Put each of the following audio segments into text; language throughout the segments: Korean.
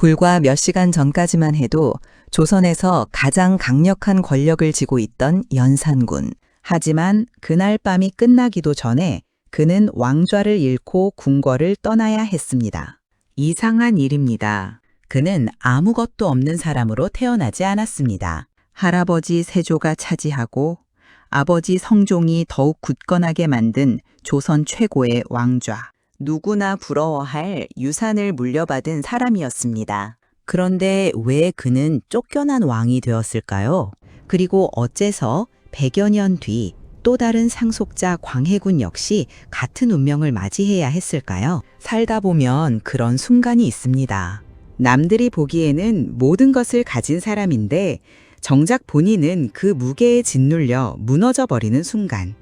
불과 몇 시간 전까지만 해도 조선에서 가장 강력한 권력을 쥐고 있던 연산군. 하지만 그날 밤이 끝나기도 전에 그는 왕좌를 잃고 궁궐을 떠나야 했습니다. 이상한 일입니다. 그는 아무것도 없는 사람으로 태어나지 않았습니다. 할아버지 세조가 차지하고 아버지 성종이 더욱 굳건하게 만든 조선 최고의 왕좌. 누구나 부러워할 유산을 물려받은 사람이었습니다. 그런데 왜 그는 쫓겨난 왕이 되었을까요? 그리고 어째서 100여 년 뒤 또 다른 상속자 광해군 역시 같은 운명을 맞이해야 했을까요? 살다 보면 그런 순간이 있습니다. 남들이 보기에는 모든 것을 가진 사람인데 정작 본인은 그 무게에 짓눌려 무너져 버리는 순간.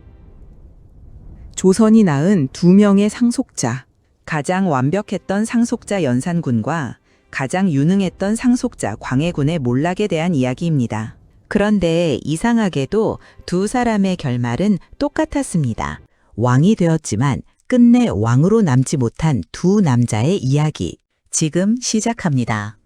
조선이 낳은 2명의 상속자, 가장 완벽했던 상속자 연산군과 가장 유능했던 상속자 광해군의 몰락에 대한 이야기입니다. 그런데 이상하게도 두 사람의 결말은 똑같았습니다. 왕이 되었지만 끝내 왕으로 남지 못한 두 남자의 이야기. 지금 시작합니다.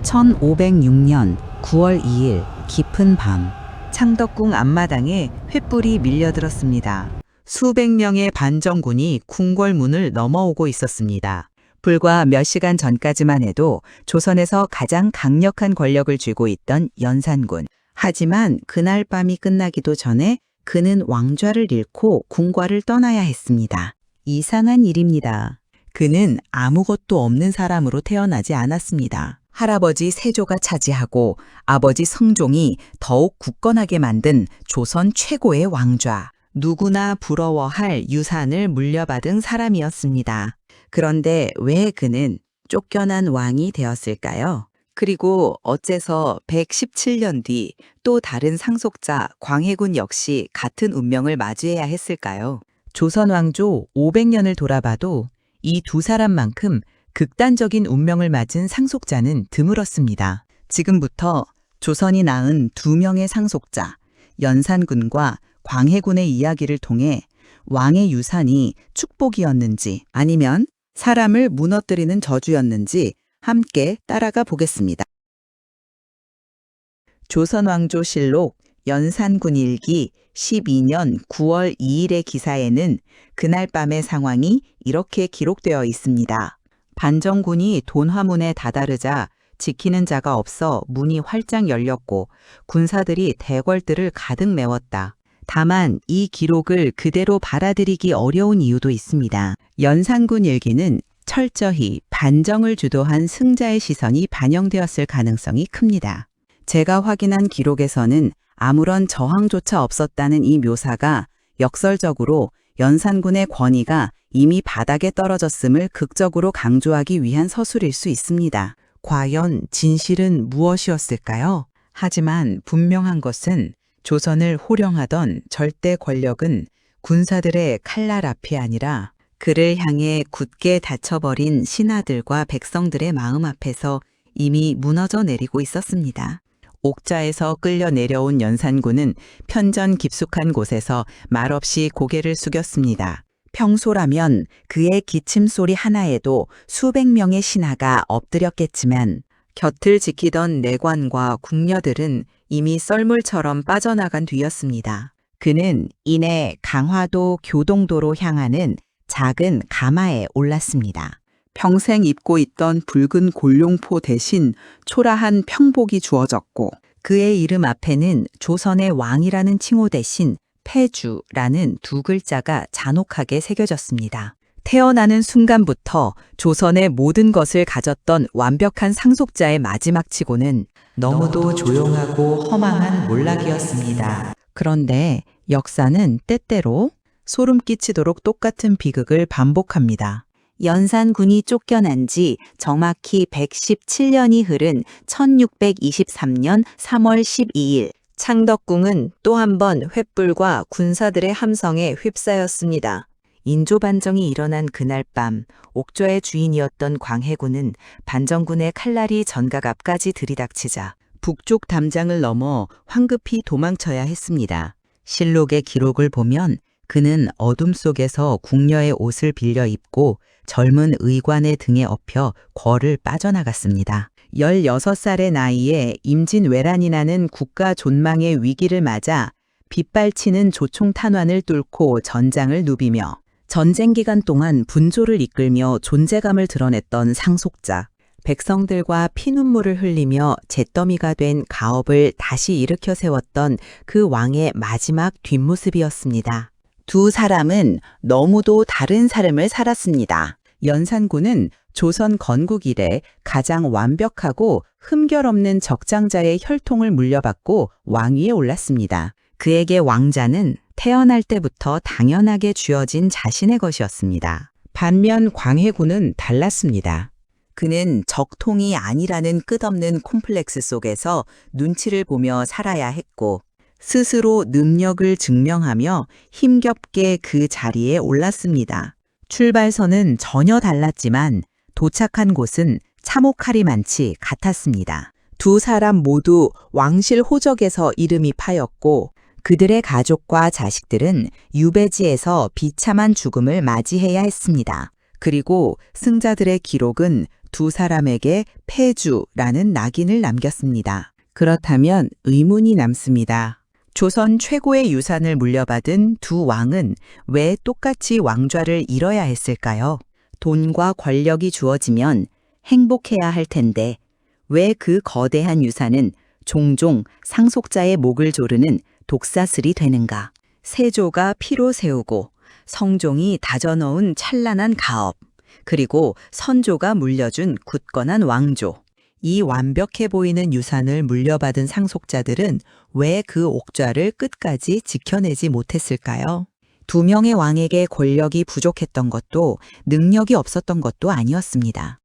1506년 9월 2일 깊은 밤, 창덕궁 앞마당에 횃불이 밀려들었습니다. 수백 명의 반정군이 궁궐 문을 넘어오고 있었습니다. 불과 몇 시간 전까지만 해도 조선에서 가장 강력한 권력을 쥐고 있던 연산군. 하지만 그날 밤이 끝나기도 전에 그는 왕좌를 잃고 궁궐을 떠나야 했습니다. 이상한 일입니다. 그는 아무것도 없는 사람으로 태어나지 않았습니다. 할아버지 세조가 차지하고 아버지 성종이 더욱 굳건하게 만든 조선 최고의 왕좌. 누구나 부러워할 유산을 물려받은 사람이었습니다. 그런데 왜 그는 쫓겨난 왕이 되었을까요? 그리고 어째서 117년 뒤 또 다른 상속자 광해군 역시 같은 운명을 맞이해야 했을까요? 조선 왕조 500년을 돌아봐도 이 두 사람만큼 극단적인 운명을 맞은 상속자는 드물었습니다. 지금부터 조선이 낳은 2명의 상속자, 연산군과 광해군의 이야기를 통해 왕의 유산이 축복이었는지 아니면 사람을 무너뜨리는 저주였는지 함께 따라가 보겠습니다. 조선왕조실록 연산군 일기 12년 9월 2일의 기사에는 그날 밤의 상황이 이렇게 기록되어 있습니다. 반정군이 돈화문에 다다르자 지키는 자가 없어 문이 활짝 열렸고 군사들이 대궐들을 가득 메웠다. 다만 이 기록을 그대로 받아들이기 어려운 이유도 있습니다. 연산군 일기는 철저히 반정을 주도한 승자의 시선이 반영되었을 가능성이 큽니다. 제가 확인한 기록에서는 아무런 저항조차 없었다는 이 묘사가 역설적으로 연산군의 권위가 이미 바닥에 떨어졌음을 극적으로 강조하기 위한 서술일 수 있습니다. 과연 진실은 무엇이었을까요? 하지만 분명한 것은 조선을 호령하던 절대 권력은 군사들의 칼날 앞이 아니라 그를 향해 굳게 닫혀버린 신하들과 백성들의 마음 앞에서 이미 무너져 내리고 있었습니다. 옥자에서 끌려 내려온 연산군은 편전 깊숙한 곳에서 말없이 고개를 숙였습니다. 평소라면 그의 기침소리 하나에도 수백 명의 신하가 엎드렸겠지만 곁을 지키던 내관과 궁녀들은 이미 썰물처럼 빠져나간 뒤였습니다. 그는 이내 강화도 교동도로 향하는 작은 가마에 올랐습니다. 평생 입고 있던 붉은 골룡포 대신 초라한 평복이 주어졌고 그의 이름 앞에는 조선의 왕이라는 칭호 대신 패주라는 2글자가 잔혹하게 새겨졌습니다. 태어나는 순간부터 조선의 모든 것을 가졌던 완벽한 상속자의 마지막 치고는 너무도 조용하고 허망한 몰락이었습니다. 그런데 역사는 때때로 소름 끼치도록 똑같은 비극을 반복합니다. 연산군이 쫓겨난 지 정확히 117년이 흐른 1623년 3월 12일, 창덕궁은 또 한 번 횃불과 군사들의 함성에 휩싸였습니다. 인조반정이 일어난 그날 밤, 옥좌의 주인이었던 광해군은 반정군의 칼날이 전각 앞까지 들이닥치자 북쪽 담장을 넘어 황급히 도망쳐야 했습니다. 실록의 기록을 보면 그는 어둠 속에서 궁녀의 옷을 빌려 입고 젊은 의관의 등에 업혀 궐을 빠져나갔습니다. 16살의 나이에 임진왜란이 나는 국가 존망의 위기를 맞아 빗발치는 조총 탄환을 뚫고 전장을 누비며 전쟁 기간 동안 분조를 이끌며 존재감을 드러냈던 상속자. 백성들과 피눈물을 흘리며 잿더미가 된 가업을 다시 일으켜 세웠던 그 왕의 마지막 뒷모습이었습니다. 두 사람은 너무도 다른 삶을 살았습니다. 연산군은 조선 건국 이래 가장 완벽하고 흠결 없는 적장자의 혈통을 물려받고 왕위에 올랐습니다. 그에게 왕자는 태어날 때부터 당연하게 주어진 자신의 것이었습니다. 반면 광해군은 달랐습니다. 그는 적통이 아니라는 끝없는 콤플렉스 속에서 눈치를 보며 살아야 했고 스스로 능력을 증명하며 힘겹게 그 자리에 올랐습니다. 출발선은 전혀 달랐지만 도착한 곳은 참혹하리만치 같았습니다. 두 사람 모두 왕실 호적에서 이름이 파였고 그들의 가족과 자식들은 유배지에서 비참한 죽음을 맞이해야 했습니다. 그리고 승자들의 기록은 두 사람에게 패주라는 낙인을 남겼습니다. 그렇다면 의문이 남습니다. 조선 최고의 유산을 물려받은 두 왕은 왜 똑같이 왕좌를 잃어야 했을까요? 돈과 권력이 주어지면 행복해야 할 텐데 왜 그 거대한 유산은 종종 상속자의 목을 조르는 독사슬이 되는가? 세조가 피로 세우고 성종이 다져넣은 찬란한 가업, 그리고 선조가 물려준 굳건한 왕조. 이 완벽해 보이는 유산을 물려받은 상속자들은 왜 그 옥좌를 끝까지 지켜내지 못했을까요? 두 명의 왕에게 권력이 부족했던 것도 능력이 없었던 것도 아니었습니다.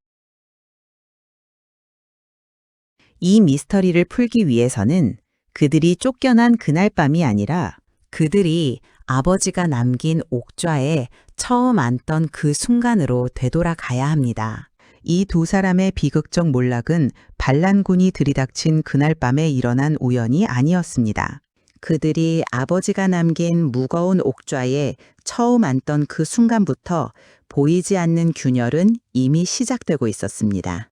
이 미스터리를 풀기 위해서는 그들이 쫓겨난 그날 밤이 아니라 그들이 아버지가 남긴 옥좌에 처음 앉던 그 순간으로 되돌아가야 합니다. 이 두 사람의 비극적 몰락은 반란군이 들이닥친 그날 밤에 일어난 우연이 아니었습니다. 그들이 아버지가 남긴 무거운 옥좌에 처음 앉던 그 순간부터 보이지 않는 균열은 이미 시작되고 있었습니다.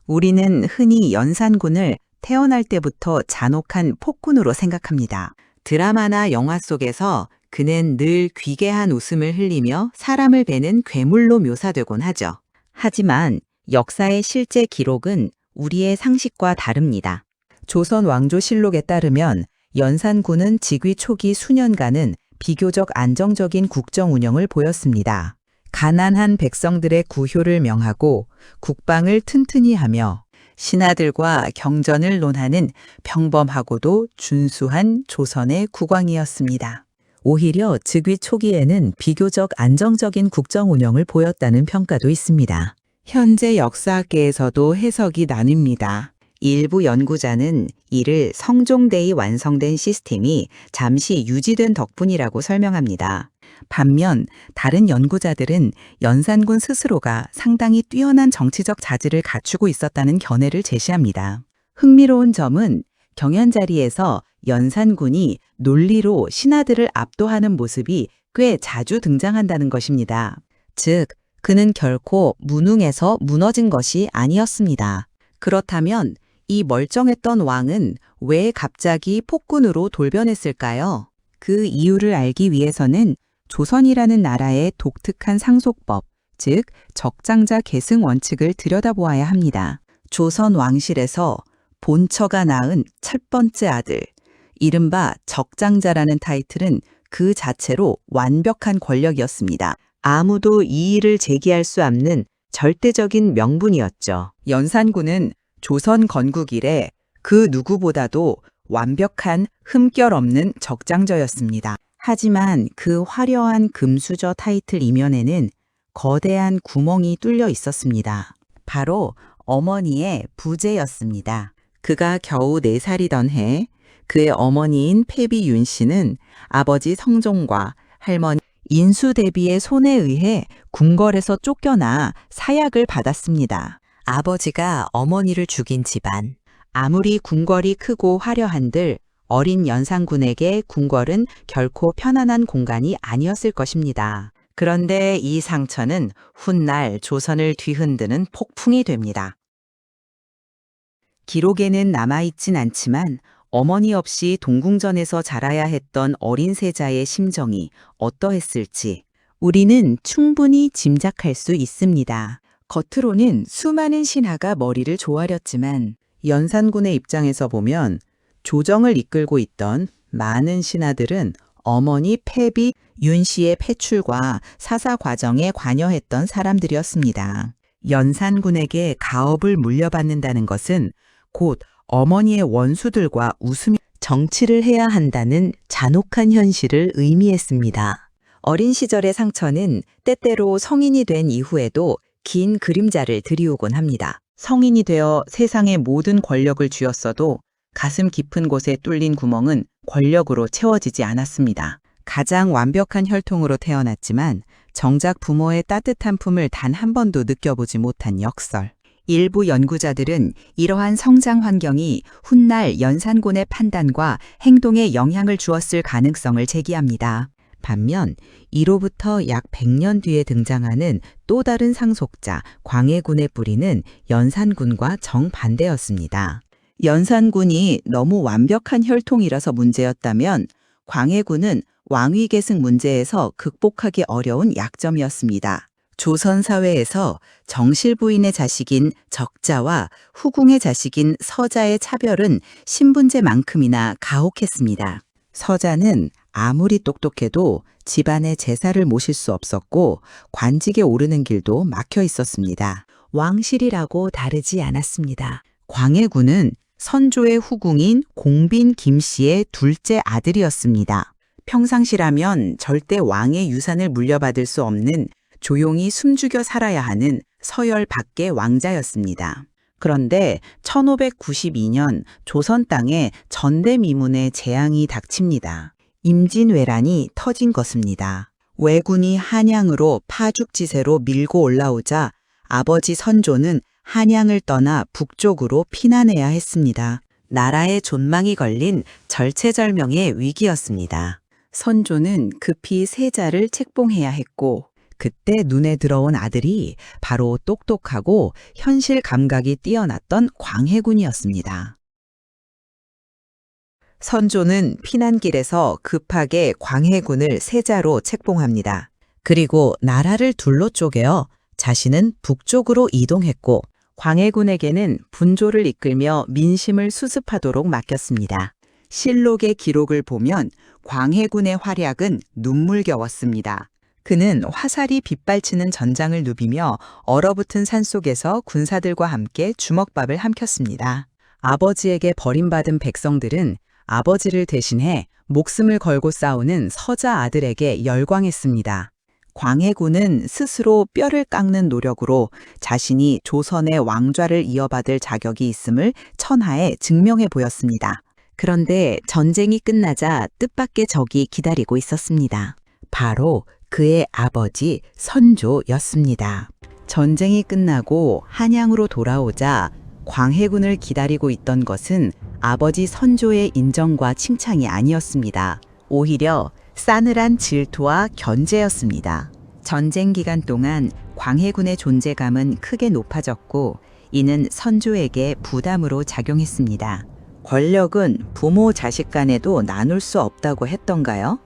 우리는 흔히 연산군을 태어날 때부터 잔혹한 폭군으로 생각합니다. 드라마나 영화 속에서 그는 늘 귀괴한 웃음을 흘리며 사람을 베는 괴물로 묘사되곤 하죠. 하지만 역사의 실제 기록은 우리의 상식과 다릅니다. 조선 왕조실록에 따르면 연산군은 즉위 초기 수년간은 비교적 안정적인 국정 운영을 보였습니다. 가난한 백성들의 구효를 명하고 국방을 튼튼히 하며 신하들과 경전을 논하는 평범하고도 준수한 조선의 국왕이었습니다. 오히려 즉위 초기에는 비교적 안정적인 국정 운영을 보였다는 평가도 있습니다. 현재 역사학계에서도 해석이 나뉩니다. 일부 연구자는 이를 성종대이 완성된 시스템이 잠시 유지된 덕분이라고 설명합니다. 반면 다른 연구자들은 연산군 스스로가 상당히 뛰어난 정치적 자질을 갖추고 있었다는 견해를 제시합니다. 흥미로운 점은 경연자리에서 연산군이 논리로 신하들을 압도하는 모습이 꽤 자주 등장한다는 것입니다. 즉, 그는 결코 무능해서 무너진 것이 아니었습니다. 그렇다면 이 멀쩡했던 왕은 왜 갑자기 폭군으로 돌변했을까요? 그 이유를 알기 위해서는 조선이라는 나라의 독특한 상속법, 즉 적장자 계승 원칙을 들여다보아야 합니다. 조선 왕실에서 본처가 낳은 첫 번째 아들, 이른바 적장자라는 타이틀은 그 자체로 완벽한 권력이었습니다. 아무도 이의를 제기할 수 없는 절대적인 명분이었죠. 연산군은 조선 건국 이래 그 누구보다도 완벽한 흠결 없는 적장자였습니다. 하지만 그 화려한 금수저 타이틀 이면에는 거대한 구멍이 뚫려 있었습니다. 바로 어머니의 부재였습니다. 그가 겨우 4살이던 해 그의 어머니인 패비 윤 씨는 아버지 성종과 할머니 인수대비의 손에 의해 궁궐에서 쫓겨나 사약을 받았습니다. 아버지가 어머니를 죽인 집안. 아무리 궁궐이 크고 화려한들 어린 연산군에게 궁궐은 결코 편안한 공간이 아니었을 것입니다. 그런데 이 상처는 훗날 조선을 뒤흔드는 폭풍이 됩니다. 기록에는 남아있진 않지만 어머니 없이 동궁전에서 자라야 했던 어린 세자의 심정이 어떠했을지 우리는 충분히 짐작할 수 있습니다. 겉으로는 수많은 신하가 머리를 조아렸지만 연산군의 입장에서 보면 조정을 이끌고 있던 많은 신하들은 어머니 폐비 윤 씨의 폐출과 사사 과정에 관여했던 사람들이었습니다. 연산군에게 가업을 물려받는다는 것은 곧 어머니의 원수들과 웃으며 정치를 해야 한다는 잔혹한 현실을 의미했습니다. 어린 시절의 상처는 때때로 성인이 된 이후에도 긴 그림자를 드리우곤 합니다. 성인이 되어 세상의 모든 권력을 쥐었어도 가슴 깊은 곳에 뚫린 구멍은 권력으로 채워지지 않았습니다. 가장 완벽한 혈통으로 태어났지만 정작 부모의 따뜻한 품을 단 한 번도 느껴보지 못한 역설. 일부 연구자들은 이러한 성장 환경이 훗날 연산군의 판단과 행동에 영향을 주었을 가능성을 제기합니다. 반면 이로부터 약 100년 뒤에 등장하는 또 다른 상속자 광해군의 뿌리는 연산군과 정반대였습니다. 연산군이 너무 완벽한 혈통이라서 문제였다면 광해군은 왕위 계승 문제에서 극복하기 어려운 약점이었습니다. 조선 사회에서 정실 부인의 자식인 적자와 후궁의 자식인 서자의 차별은 신분제만큼이나 가혹했습니다. 서자는 아무리 똑똑해도 집안의 제사를 모실 수 없었고 관직에 오르는 길도 막혀 있었습니다. 왕실이라고 다르지 않았습니다. 광해군은 선조의 후궁인 공빈 김씨의 둘째 아들이었습니다. 평상시라면 절대 왕의 유산을 물려받을 수 없는 조용히 숨죽여 살아야 하는 서열 밖의 왕자였습니다. 그런데 1592년 조선 땅에 전대미문의 재앙이 닥칩니다. 임진왜란이 터진 것입니다. 왜군이 한양으로 파죽지세로 밀고 올라오자 아버지 선조는 한양을 떠나 북쪽으로 피난해야 했습니다. 나라의 존망이 걸린 절체절명의 위기였습니다. 선조는 급히 세자를 책봉해야 했고 그때 눈에 들어온 아들이 바로 똑똑하고 현실 감각이 뛰어났던 광해군이었습니다. 선조는 피난길에서 급하게 광해군을 세자로 책봉합니다. 그리고 나라를 둘로 쪼개어 자신은 북쪽으로 이동했고 광해군에게는 분조를 이끌며 민심을 수습하도록 맡겼습니다. 실록의 기록을 보면 광해군의 활약은 눈물겨웠습니다. 그는 화살이 빗발치는 전장을 누비며 얼어붙은 산속에서 군사들과 함께 주먹밥을 함켰습니다. 아버지에게 버림받은 백성들은 아버지를 대신해 목숨을 걸고 싸우는 서자 아들에게 열광했습니다. 광해군은 스스로 뼈를 깎는 노력으로 자신이 조선의 왕좌를 이어받을 자격이 있음을 천하에 증명해 보였습니다. 그런데 전쟁이 끝나자 뜻밖의 적이 기다리고 있었습니다. 바로 그의 아버지 선조였습니다. 전쟁이 끝나고 한양으로 돌아오자 광해군을 기다리고 있던 것은 아버지 선조의 인정과 칭찬이 아니었습니다. 오히려 싸늘한 질투와 견제였습니다. 전쟁 기간 동안 광해군의 존재감은 크게 높아졌고 이는 선조에게 부담으로 작용했습니다. 권력은 부모 자식 간에도 나눌 수 없다고 했던가요?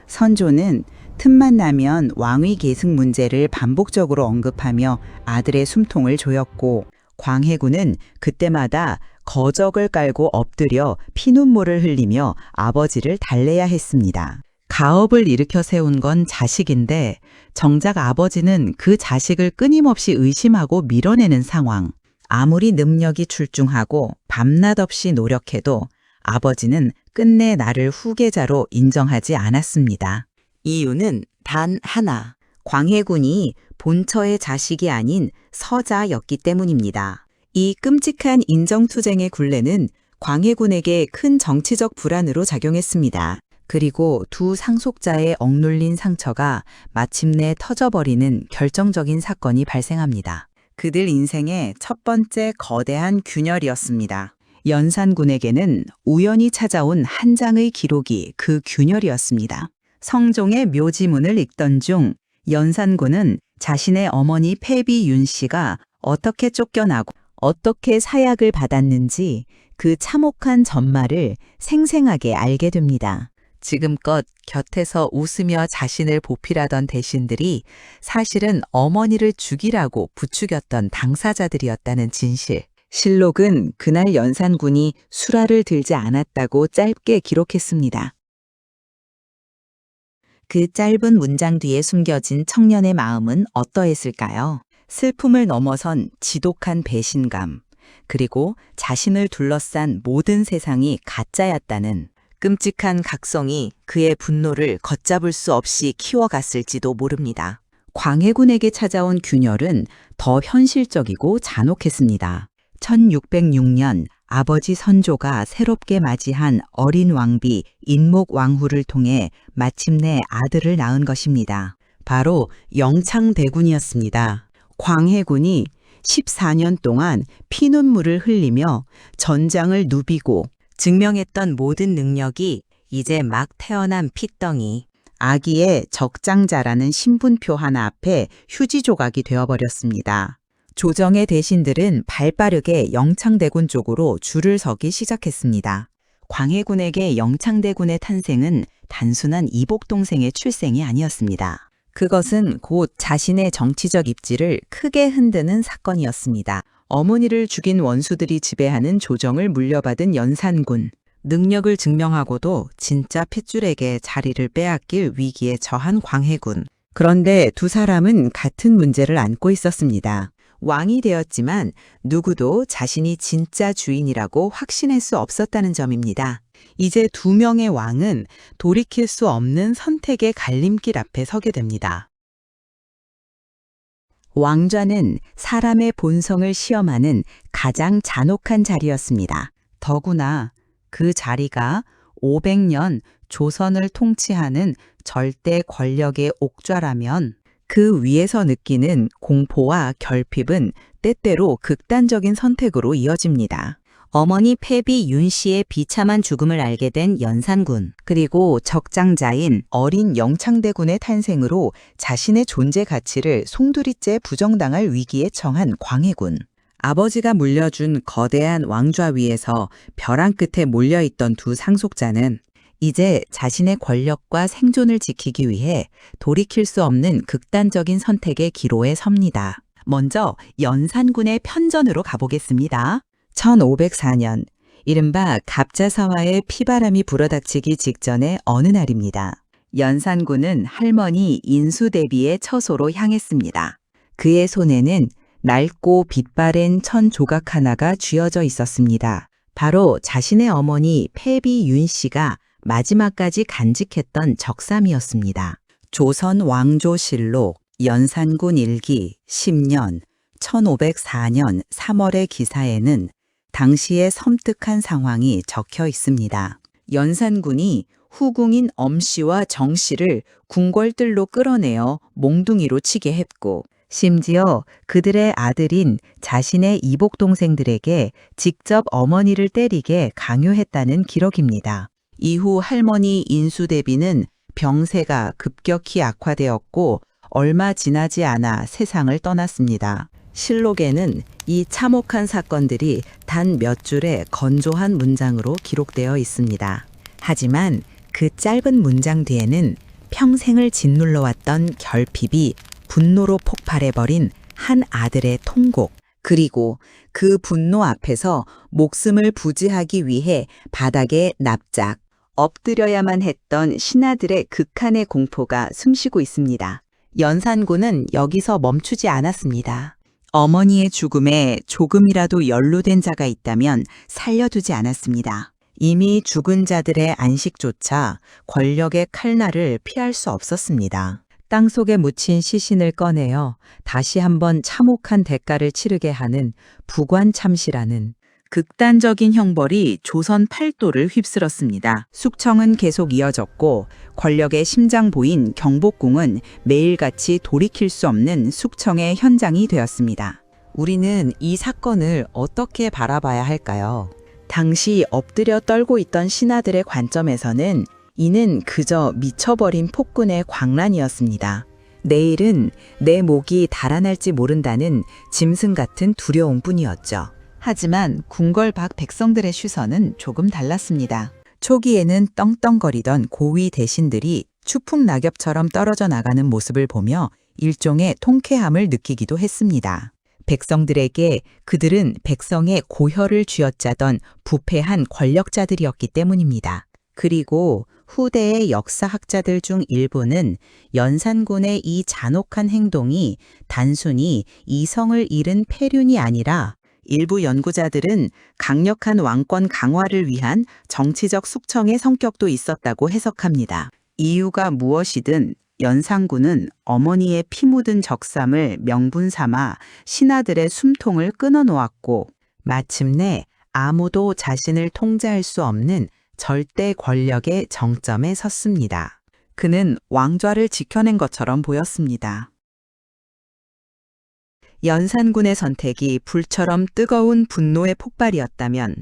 선조는 틈만 나면 왕위 계승 문제를 반복적으로 언급하며 아들의 숨통을 조였고 광해군은 그때마다 거적을 깔고 엎드려 피눈물을 흘리며 아버지를 달래야 했습니다. 가업을 일으켜 세운 건 자식인데 정작 아버지는 그 자식을 끊임없이 의심하고 밀어내는 상황. 아무리 능력이 출중하고 밤낮 없이 노력해도 아버지는 끝내 나를 후계자로 인정하지 않았습니다. 이유는 단 하나, 광해군이 본처의 자식이 아닌 서자였기 때문입니다. 이 끔찍한 인정투쟁의 굴레는 광해군에게 큰 정치적 불안으로 작용했습니다. 그리고 두 상속자의 억눌린 상처가 마침내 터져버리는 결정적인 사건이 발생합니다. 그들 인생의 첫 번째 거대한 균열이었습니다. 연산군에게는 우연히 찾아온 한 장의 기록이 그 균열이었습니다. 성종의 묘지문을 읽던 중 연산군은 자신의 어머니 패비 윤 씨가 어떻게 쫓겨나고 어떻게 사약을 받았는지 그 참혹한 전말을 생생하게 알게 됩니다. 지금껏 곁에서 웃으며 자신을 보필하던 대신들이 사실은 어머니를 죽이라고 부추겼던 당사자들이었다는 진실. 실록은 그날 연산군이 수라를 들지 않았다고 짧게 기록했습니다. 그 짧은 문장 뒤에 숨겨진 청년의 마음은 어떠했을까요? 슬픔을 넘어선 지독한 배신감, 그리고 자신을 둘러싼 모든 세상이 가짜였다는 끔찍한 각성이 그의 분노를 걷잡을 수 없이 키워갔을지도 모릅니다. 광해군에게 찾아온 균열은 더 현실적이고 잔혹했습니다. 1606년 아버지 선조가 새롭게 맞이한 어린 왕비 인목왕후를 통해 마침내 아들을 낳은 것입니다. 바로 영창대군이었습니다. 광해군이 14년 동안 피눈물을 흘리며 전장을 누비고 증명했던 모든 능력이 이제 막 태어난 핏덩이, 아기의 적장자라는 신분표 하나 앞에 휴지 조각이 되어버렸습니다. 조정의 대신들은 발빠르게 영창대군 쪽으로 줄을 서기 시작했습니다. 광해군에게 영창대군의 탄생은 단순한 이복동생의 출생이 아니었습니다. 그것은 곧 자신의 정치적 입지를 크게 흔드는 사건이었습니다. 어머니를 죽인 원수들이 지배하는 조정을 물려받은 연산군. 능력을 증명하고도 진짜 핏줄에게 자리를 빼앗길 위기에 처한 광해군. 그런데 두 사람은 같은 문제를 안고 있었습니다. 왕이 되었지만 누구도 자신이 진짜 주인이라고 확신할 수 없었다는 점입니다. 이제 두 명의 왕은 돌이킬 수 없는 선택의 갈림길 앞에 서게 됩니다. 왕좌는 사람의 본성을 시험하는 가장 잔혹한 자리였습니다. 더구나 그 자리가 500년 조선을 통치하는 절대 권력의 옥좌라면 그 위에서 느끼는 공포와 결핍은 때때로 극단적인 선택으로 이어집니다. 어머니 패비 윤 씨의 비참한 죽음을 알게 된 연산군, 그리고 적장자인 어린 영창대군의 탄생으로 자신의 존재 가치를 송두리째 부정당할 위기에 처한 광해군. 아버지가 물려준 거대한 왕좌 위에서 벼랑 끝에 몰려있던 두 상속자는 이제 자신의 권력과 생존을 지키기 위해 돌이킬 수 없는 극단적인 선택의 기로에 섭니다. 먼저 연산군의 편전으로 가보겠습니다. 1504년, 이른바 갑자사화의 피바람이 불어닥치기 직전의 어느 날입니다. 연산군은 할머니 인수대비의 처소로 향했습니다. 그의 손에는 낡고 빛바랜 천 조각 하나가 쥐어져 있었습니다. 바로 자신의 어머니 패비 윤 씨가 마지막까지 간직했던 적삼이었습니다. 조선 왕조실록 연산군 일기 10년 1504년 3월의 기사에는 당시의 섬뜩한 상황이 적혀 있습니다. 연산군이 후궁인 엄씨와 정씨를 궁궐들로 끌어내어 몽둥이로 치게 했고, 심지어 그들의 아들인 자신의 이복동생들에게 직접 어머니를 때리게 강요했다는 기록입니다. 이후 할머니 인수대비는 병세가 급격히 악화되었고 얼마 지나지 않아 세상을 떠났습니다. 실록에는 이 참혹한 사건들이 단 몇 줄의 건조한 문장으로 기록되어 있습니다. 하지만 그 짧은 문장 뒤에는 평생을 짓눌러왔던 결핍이 분노로 폭발해버린 한 아들의 통곡, 그리고 그 분노 앞에서 목숨을 부지하기 위해 바닥에 납작 엎드려야만 했던 신하들의 극한의 공포가 숨쉬고 있습니다. 연산군은 여기서 멈추지 않았습니다. 어머니의 죽음에 조금이라도 연루된 자가 있다면 살려두지 않았습니다. 이미 죽은 자들의 안식조차 권력의 칼날을 피할 수 없었습니다. 땅속에 묻힌 시신을 꺼내어 다시 한번 참혹한 대가를 치르게 하는 부관참시라는 극단적인 형벌이 조선 팔도를 휩쓸었습니다. 숙청은 계속 이어졌고 권력의 심장부인 경복궁은 매일같이 돌이킬 수 없는 숙청의 현장이 되었습니다. 우리는 이 사건을 어떻게 바라봐야 할까요? 당시 엎드려 떨고 있던 신하들의 관점에서는 이는 그저 미쳐버린 폭군의 광란이었습니다. 내일은 내 목이 달아날지 모른다는 짐승 같은 두려움뿐이었죠. 하지만 궁궐 밖 백성들의 시선은 조금 달랐습니다. 초기에는 떵떵거리던 고위 대신들이 추풍낙엽처럼 떨어져 나가는 모습을 보며 일종의 통쾌함을 느끼기도 했습니다. 백성들에게 그들은 백성의 고혈을 쥐어짜던 부패한 권력자들이었기 때문입니다. 그리고 후대의 역사학자들 중 일부는 연산군의 이 잔혹한 행동이 단순히 이성을 잃은 패륜이 아니라 일부 연구자들은 강력한 왕권 강화를 위한 정치적 숙청의 성격도 있었다고 해석합니다. 이유가 무엇이든 연산군은 어머니의 피 묻은 적삼을 명분 삼아 신하들의 숨통을 끊어놓았고 마침내 아무도 자신을 통제할 수 없는 절대 권력의 정점에 섰습니다. 그는 왕좌를 지켜낸 것처럼 보였습니다. 연산군의 선택이 불처럼 뜨거운 분노의 폭발이었다면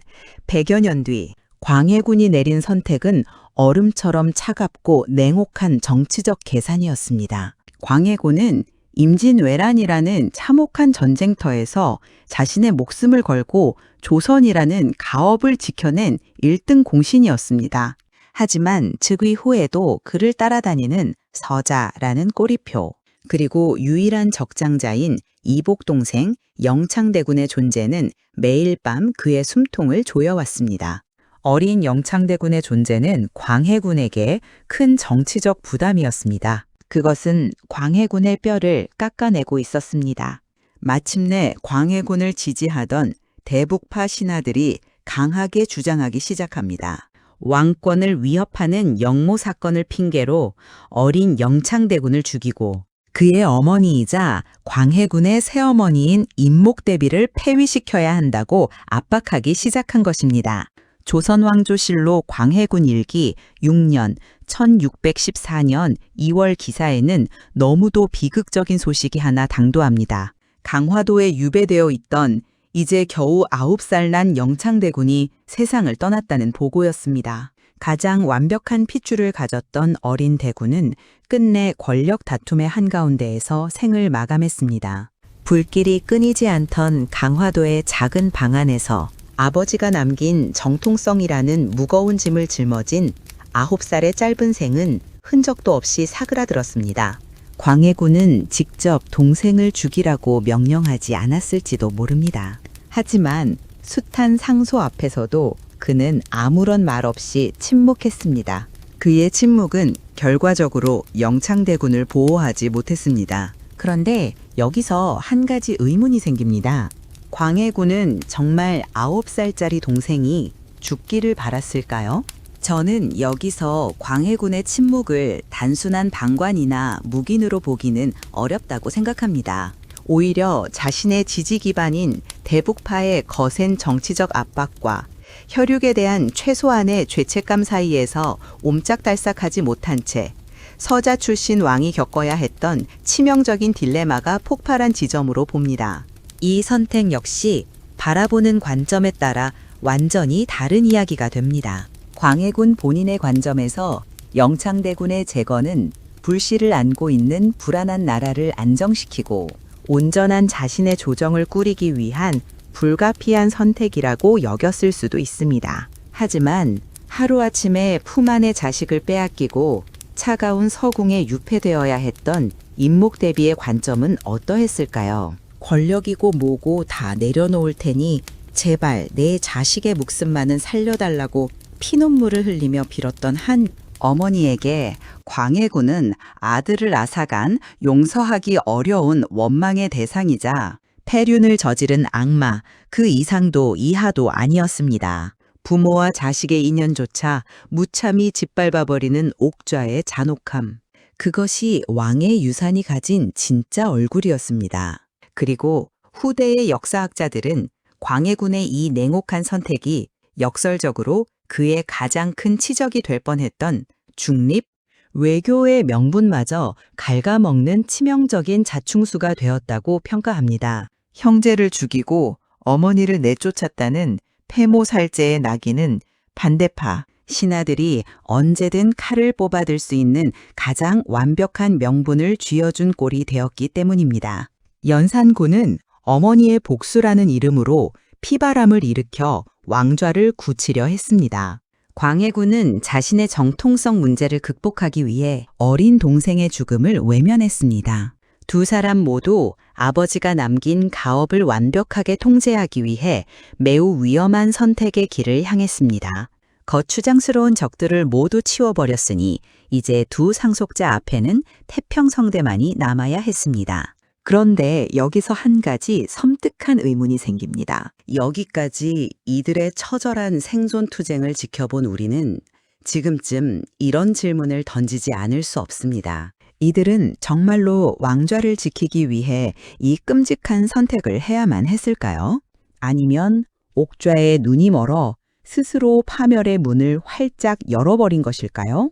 100여 년 뒤 광해군이 내린 선택은 얼음처럼 차갑고 냉혹한 정치적 계산이었습니다. 광해군은 임진왜란이라는 참혹한 전쟁터에서 자신의 목숨을 걸고 조선이라는 가업을 지켜낸 1등 공신이었습니다. 하지만 즉위 후에도 그를 따라다니는 서자라는 꼬리표, 그리고 유일한 적장자인 이복 동생 영창대군의 존재는 매일 밤 그의 숨통을 조여왔습니다. 어린 영창대군의 존재는 광해군에게 큰 정치적 부담이었습니다. 그것은 광해군의 뼈를 깎아내고 있었습니다. 마침내 광해군을 지지하던 대북파 신하들이 강하게 주장하기 시작합니다. 왕권을 위협하는 영모 사건을 핑계로 어린 영창대군을 죽이고 그의 어머니이자 광해군의 새어머니인 임목대비를 폐위시켜야 한다고 압박하기 시작한 것입니다. 조선왕조실록 광해군 일기 6년 1614년 2월 기사에는 너무도 비극적인 소식이 하나 당도합니다. 강화도에 유배되어 있던 이제 겨우 9살 난 영창대군이 세상을 떠났다는 보고였습니다. 가장 완벽한 핏줄을 가졌던 어린 대군은 끝내 권력 다툼의 한가운데에서 생을 마감했습니다. 불길이 끊이지 않던 강화도의 작은 방 안에서 아버지가 남긴 정통성이라는 무거운 짐을 짊어진 9살의 짧은 생은 흔적도 없이 사그라들었습니다. 광해군은 직접 동생을 죽이라고 명령하지 않았을지도 모릅니다. 하지만 숱한 상소 앞에서도 그는 아무런 말 없이 침묵했습니다. 그의 침묵은 결과적으로 영창대군을 보호하지 못했습니다. 그런데 여기서 한 가지 의문이 생깁니다. 광해군은 정말 9살짜리 동생이 죽기를 바랐을까요? 저는 여기서 광해군의 침묵을 단순한 방관이나 묵인으로 보기는 어렵다고 생각합니다. 오히려 자신의 지지 기반인 대북파의 거센 정치적 압박과 혈육에 대한 최소한의 죄책감 사이에서 옴짝달싹하지 못한 채 서자 출신 왕이 겪어야 했던 치명적인 딜레마가 폭발한 지점으로 봅니다. 이 선택 역시 바라보는 관점에 따라 완전히 다른 이야기가 됩니다. 광해군 본인의 관점에서 영창대군의 재건은 불씨를 안고 있는 불안한 나라를 안정시키고 온전한 자신의 조정을 꾸리기 위한 불가피한 선택이라고 여겼을 수도 있습니다. 하지만 하루아침에 품 안의 자식을 빼앗기고 차가운 서궁에 유폐되어야 했던 임목대비의 관점은 어떠했을까요? 권력이고 뭐고 다 내려놓을 테니 제발 내 자식의 목숨만은 살려달라고 피눈물을 흘리며 빌었던 한 어머니에게 광해군은 아들을 앗아간 용서하기 어려운 원망의 대상이자 패륜을 저지른 악마, 그 이상도 이하도 아니었습니다. 부모와 자식의 인연조차 무참히 짓밟아버리는 옥좌의 잔혹함. 그것이 왕의 유산이 가진 진짜 얼굴이었습니다. 그리고 후대의 역사학자들은 광해군의 이 냉혹한 선택이 역설적으로 그의 가장 큰 치적이 될 뻔했던 중립, 외교의 명분마저 갉아먹는 치명적인 자충수가 되었다고 평가합니다. 형제를 죽이고 어머니를 내쫓았다는 폐모살제의 낙인은 반대파, 신하들이 언제든 칼을 뽑아들 수 있는 가장 완벽한 명분을 쥐어준 꼴이 되었기 때문입니다. 연산군은 어머니의 복수라는 이름으로 피바람을 일으켜 왕좌를 굳히려 했습니다. 광해군은 자신의 정통성 문제를 극복하기 위해 어린 동생의 죽음을 외면했습니다. 두 사람 모두 아버지가 남긴 가업을 완벽하게 통제하기 위해 매우 위험한 선택의 길을 향했습니다. 거추장스러운 적들을 모두 치워버렸으니 이제 두 상속자 앞에는 태평성대만이 남아야 했습니다. 그런데 여기서 한 가지 섬뜩한 의문이 생깁니다. 여기까지 이들의 처절한 생존 투쟁을 지켜본 우리는 지금쯤 이런 질문을 던지지 않을 수 없습니다. 이들은 정말로 왕좌를 지키기 위해 이 끔찍한 선택을 해야만 했을까요? 아니면 옥좌에 눈이 멀어 스스로 파멸의 문을 활짝 열어버린 것일까요?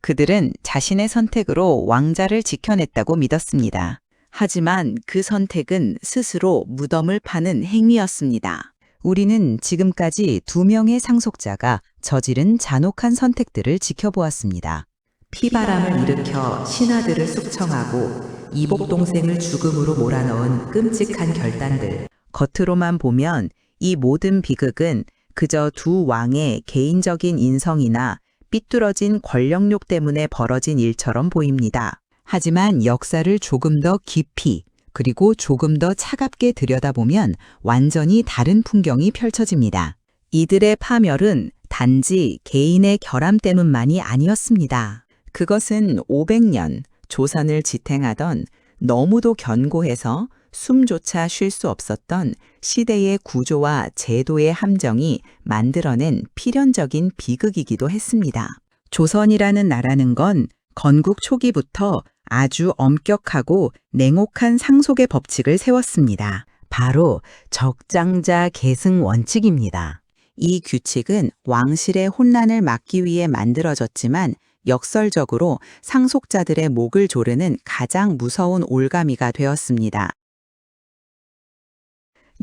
그들은 자신의 선택으로 왕자를 지켜냈다고 믿었습니다. 하지만 그 선택은 스스로 무덤을 파는 행위였습니다. 우리는 지금까지 2명의 상속자가 저지른 잔혹한 선택들을 지켜보았습니다. 피바람을 일으켜 신하들을 숙청하고 이복 동생을 죽음으로 몰아넣은 끔찍한 결단들. 겉으로만 보면 이 모든 비극은 그저 두 왕의 개인적인 인성이나 삐뚤어진 권력욕 때문에 벌어진 일처럼 보입니다. 하지만 역사를 조금 더 깊이 그리고 조금 더 차갑게 들여다보면 완전히 다른 풍경이 펼쳐집니다. 이들의 파멸은 단지 개인의 결함 때문만이 아니었습니다. 그것은 500년 조선을 지탱하던 너무도 견고해서 숨조차 쉴 수 없었던 시대의 구조와 제도의 함정이 만들어낸 필연적인 비극이기도 했습니다. 조선이라는 나라는 건 건국 초기부터 아주 엄격하고 냉혹한 상속의 법칙을 세웠습니다. 바로 적장자 계승 원칙입니다. 이 규칙은 왕실의 혼란을 막기 위해 만들어졌지만 역설적으로 상속자들의 목을 조르는 가장 무서운 올가미가 되었습니다.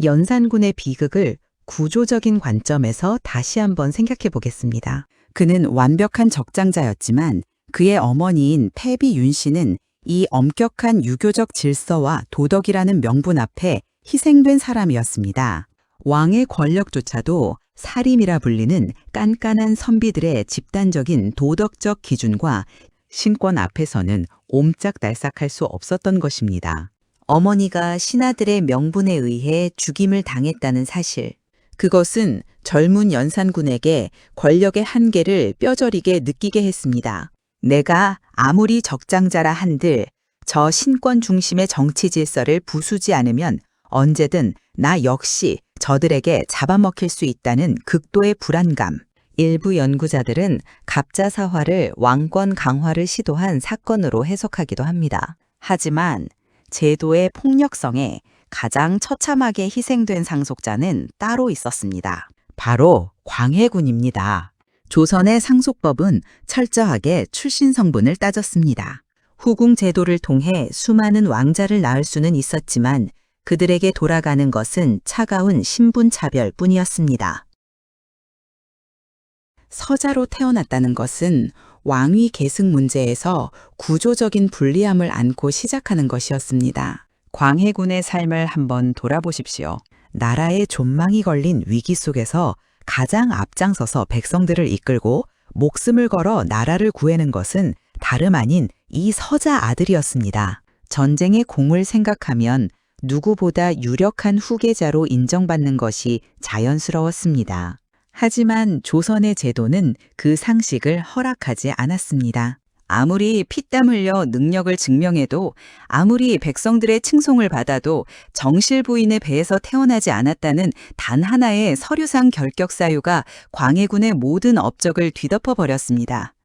연산군의 비극을 구조적인 관점에서 다시 한번 생각해 보겠습니다. 그는 완벽한 적장자였지만 그의 어머니인 패비 윤씨는 이 엄격한 유교적 질서와 도덕이라는 명분 앞에 희생된 사람이었습니다. 왕의 권력조차도 사림이라 불리는 깐깐한 선비들의 집단적인 도덕적 기준과 신권 앞에서는 옴짝달싹할 수 없었던 것입니다. 어머니가 신하들의 명분에 의해 죽임을 당했다는 사실. 그것은 젊은 연산군에게 권력의 한계를 뼈저리게 느끼게 했습니다. 내가 아무리 적장자라 한들 저 신권 중심의 정치 질서를 부수지 않으면 언제든 나 역시 저들에게 잡아먹힐 수 있다는 극도의 불안감. 일부 연구자들은 갑자사화를 왕권 강화를 시도한 사건으로 해석하기도 합니다. 하지만 제도의 폭력성에 가장 처참하게 희생된 상속자는 따로 있었습니다. 바로 광해군입니다. 조선의 상속법은 철저하게 출신 성분을 따졌습니다. 후궁 제도를 통해 수많은 왕자를 낳을 수는 있었지만 그들에게 돌아가는 것은 차가운 신분차별 뿐이었습니다. 서자로 태어났다는 것은 왕위 계승 문제에서 구조적인 불리함을 안고 시작하는 것이었습니다. 광해군의 삶을 한번 돌아보십시오. 나라의 존망이 걸린 위기 속에서 가장 앞장서서 백성들을 이끌고 목숨을 걸어 나라를 구해낸 것은 다름 아닌 이 서자 아들이었습니다. 전쟁의 공을 생각하면 누구보다 유력한 후계자로 인정받는 것이 자연스러웠습니다. 하지만 조선의 제도는 그 상식을 허락하지 않았습니다. 아무리 피땀 흘려 능력을 증명해도 아무리 백성들의 칭송을 받아도 정실 부인의 배에서 태어나지 않았다는 단 하나의 서류상 결격 사유가 광해군의 모든 업적을 뒤덮어 버렸습니다.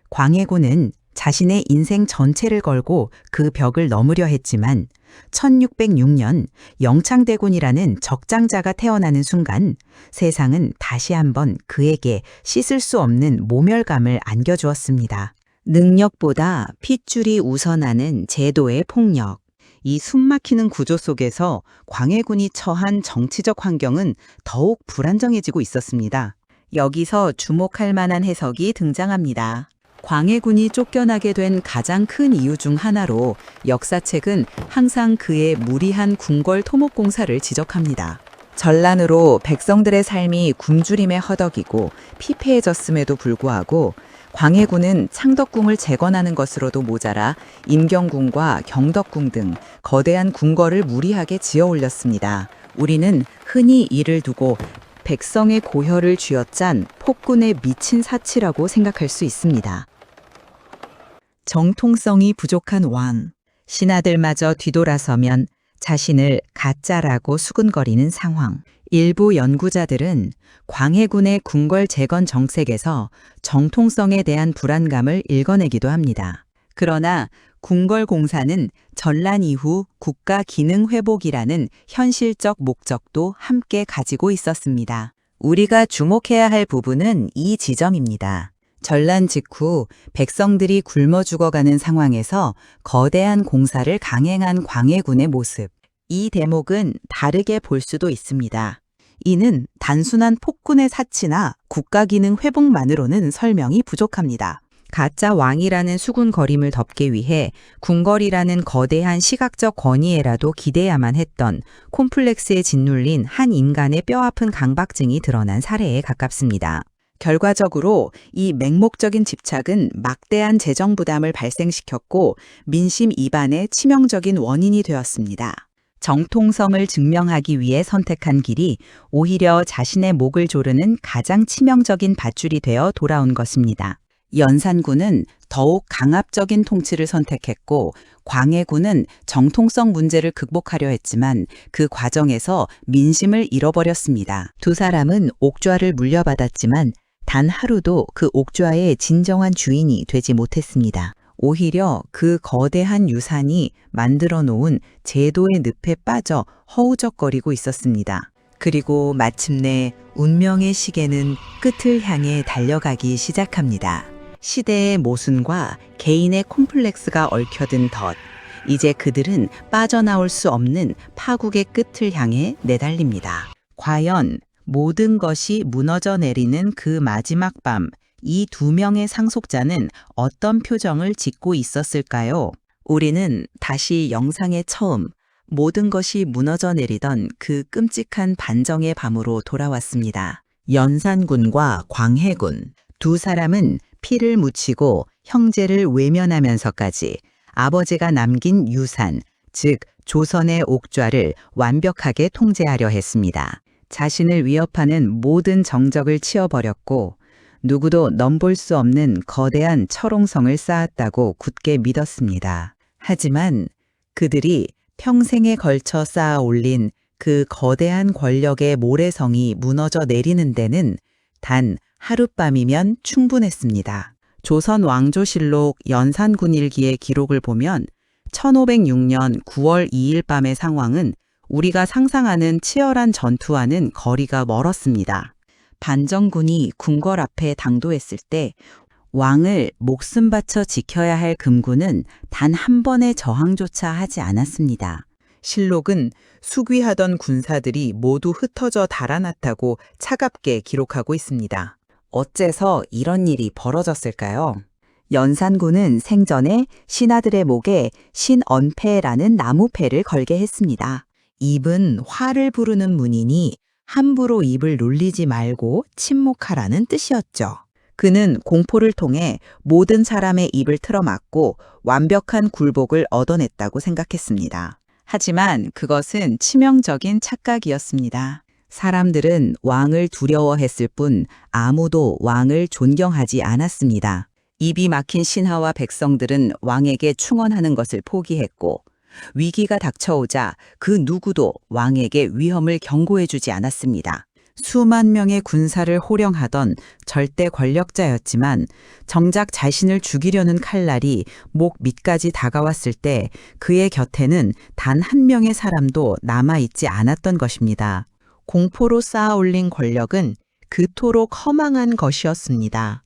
광해군은 자신의 인생 전체를 걸고 그 벽을 넘으려 했지만 1606년 영창대군이라는 적장자가 태어나는 순간 세상은 다시 한번 그에게 씻을 수 없는 모멸감을 안겨주었습니다. 능력보다 핏줄이 우선하는 제도의 폭력. 이 숨막히는 구조 속에서 광해군이 처한 정치적 환경은 더욱 불안정해지고 있었습니다. 여기서 주목할 만한 해석이 등장합니다. 광해군이 쫓겨나게 된 가장 큰 이유 중 하나로 역사책은 항상 그의 무리한 궁궐 토목 공사를 지적합니다. 전란으로 백성들의 삶이 굶주림에 허덕이고 피폐해졌음에도 불구하고 광해군은 창덕궁을 재건하는 것으로도 모자라 임경궁과 경덕궁 등 거대한 궁궐을 무리하게 지어 올렸습니다. 우리는 흔히 이를 두고 백성의 고혈을 쥐어짠 폭군의 미친 사치라고 생각할 수 있습니다. 정통성이 부족한 왕, 신하들마저 뒤돌아서면 자신을 가짜라고 수군거리는 상황. 일부 연구자들은 광해군의 궁궐 재건 정책에서 정통성에 대한 불안감을 읽어내기도 합니다. 그러나 궁궐 공사는 전란 이후 국가 기능 회복이라는 현실적 목적도 함께 가지고 있었습니다. 우리가 주목해야 할 부분은 이 지점입니다. 전란 직후 백성들이 굶어 죽어가는 상황에서 거대한 공사를 강행한 광해군의 모습. 이 대목은 다르게 볼 수도 있습니다. 이는 단순한 폭군의 사치나 국가 기능 회복만으로는 설명이 부족합니다. 가짜 왕이라는 수군거림을 덮기 위해 궁궐이라는 거대한 시각적 권위에라도 기대야만 했던 콤플렉스에 짓눌린 한 인간의 뼈아픈 강박증이 드러난 사례에 가깝습니다. 결과적으로 이 맹목적인 집착은 막대한 재정 부담을 발생시켰고 민심 이반의 치명적인 원인이 되었습니다. 정통성을 증명하기 위해 선택한 길이 오히려 자신의 목을 조르는 가장 치명적인 밧줄이 되어 돌아온 것입니다. 연산군은 더욱 강압적인 통치를 선택했고 광해군은 정통성 문제를 극복하려 했지만 그 과정에서 민심을 잃어버렸습니다. 두 사람은 옥좌를 물려받았지만 단 하루도 그 옥좌의 진정한 주인이 되지 못했습니다. 오히려 그 거대한 유산이 만들어 놓은 제도의 늪에 빠져 허우적거리고 있었습니다. 그리고 마침내 운명의 시계는 끝을 향해 달려가기 시작합니다. 시대의 모순과 개인의 콤플렉스가 얽혀든 덫. 이제 그들은 빠져나올 수 없는 파국의 끝을 향해 내달립니다. 과연 모든 것이 무너져 내리는 그 마지막 밤, 이 두 명의 상속자는 어떤 표정을 짓고 있었을까요? 우리는 다시 영상의 처음, 모든 것이 무너져 내리던 그 끔찍한 반정의 밤으로 돌아왔습니다. 연산군과 광해군, 두 사람은 피를 묻히고 형제를 외면하면서까지 아버지가 남긴 유산, 즉 조선의 옥좌를 완벽하게 통제하려 했습니다. 자신을 위협하는 모든 정적을 치워버렸고 누구도 넘볼 수 없는 거대한 철옹성을 쌓았다고 굳게 믿었습니다. 하지만 그들이 평생에 걸쳐 쌓아 올린 그 거대한 권력의 모래성이 무너져 내리는 데는 단 하룻밤이면 충분했습니다. 조선 왕조실록 연산군일기의 기록을 보면 1506년 9월 2일 밤의 상황은 우리가 상상하는 치열한 전투와는 거리가 멀었습니다. 반정군이 궁궐 앞에 당도했을 때 왕을 목숨 바쳐 지켜야 할 금군은 단 한 번의 저항조차 하지 않았습니다. 실록은 수귀하던 군사들이 모두 흩어져 달아났다고 차갑게 기록하고 있습니다. 어째서 이런 일이 벌어졌을까요? 연산군은 생전에 신하들의 목에 신언패라는 나무패를 걸게 했습니다. 입은 화를 부르는 문이니 함부로 입을 놀리지 말고 침묵하라는 뜻이었죠. 그는 공포를 통해 모든 사람의 입을 틀어막고 완벽한 굴복을 얻어냈다고 생각했습니다. 하지만 그것은 치명적인 착각이었습니다. 사람들은 왕을 두려워했을 뿐 아무도 왕을 존경하지 않았습니다. 입이 막힌 신하와 백성들은 왕에게 충언하는 것을 포기했고 위기가 닥쳐오자 그 누구도 왕에게 위험을 경고해주지 않았습니다. 수만 명의 군사를 호령하던 절대 권력자였지만 정작 자신을 죽이려는 칼날이 목 밑까지 다가왔을 때 그의 곁에는 단 한 명의 사람도 남아있지 않았던 것입니다. 공포로 쌓아 올린 권력은 그토록 허망한 것이었습니다.